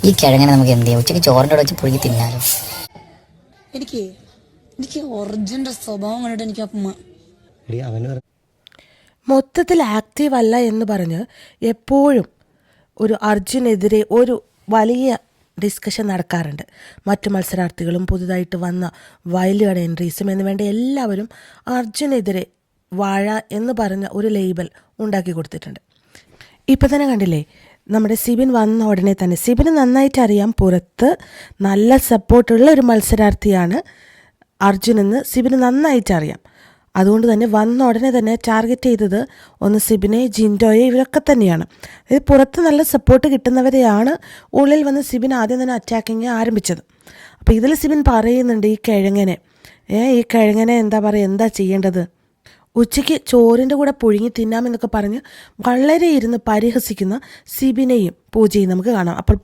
ഈ കിഴങ്ങനെ നമുക്ക് എന്ത് ചെയ്യാം? ഉച്ചയ്ക്ക് ചോറിൻ്റെ കൂടെ വെച്ച് പുഴുങ്ങി തിന്നാലോ? എനിക്ക് ഒറിജിനൽ സ്വഭാവം കണ്ടിട്ട് എനിക്ക് മൊത്തത്തിൽ ആക്റ്റീവ് അല്ല എന്ന് പറഞ്ഞ് എപ്പോഴും ഒരു അർജുനെതിരെ ഒരു വലിയ ഡിസ്കഷൻ നടക്കാറുണ്ട്. മറ്റു മത്സരാർത്ഥികളും പുതുതായിട്ട് വന്ന വൈൽഡ് കാർഡ് എൻട്രീസും എന്ന് വേണ്ട എല്ലാവരും അർജുനെതിരെ വാഴ എന്ന് പറഞ്ഞ ഒരു ലേബൽ ഉണ്ടാക്കി കൊടുത്തിട്ടുണ്ട്. ഇപ്പം തന്നെ കണ്ടില്ലേ, നമ്മുടെ സിബിൻ വന്ന ഉടനെ തന്നെ സിബിന് നന്നായിട്ട് അറിയാം പുറത്ത് നല്ല സപ്പോർട്ടുള്ള ഒരു മത്സരാർത്ഥിയാണ് അർജുൻ എന്ന് സിബിന് നന്നായിട്ട് അറിയാം. അതുകൊണ്ട് തന്നെ വന്ന ഉടനെ തന്നെ ടാർഗറ്റ് ചെയ്തത് ഒന്ന് സിബിനെ, ജിൻഡോയെ, ഇവരൊക്കെ തന്നെയാണ്. അതായത് പുറത്ത് നല്ല സപ്പോർട്ട് കിട്ടുന്നവരെയാണ് ഉള്ളിൽ വന്ന് സിബിൻ ആദ്യം തന്നെ അറ്റാക്കിങ് ആരംഭിച്ചത്. അപ്പോൾ ഇതിൽ സിബിൻ പറയുന്നുണ്ട് ഈ കിഴങ്ങനെ എന്താ ചെയ്യേണ്ടത്, ഉച്ചയ്ക്ക് ചോറിൻ്റെ കൂടെ പുഴുങ്ങി തിന്നാമെന്നൊക്കെ പറഞ്ഞ് വളരെ ഇരുന്ന് പരിഹസിക്കുന്ന സിബിനെയും പൂജയും നമുക്ക് കാണാം. അപ്പോൾ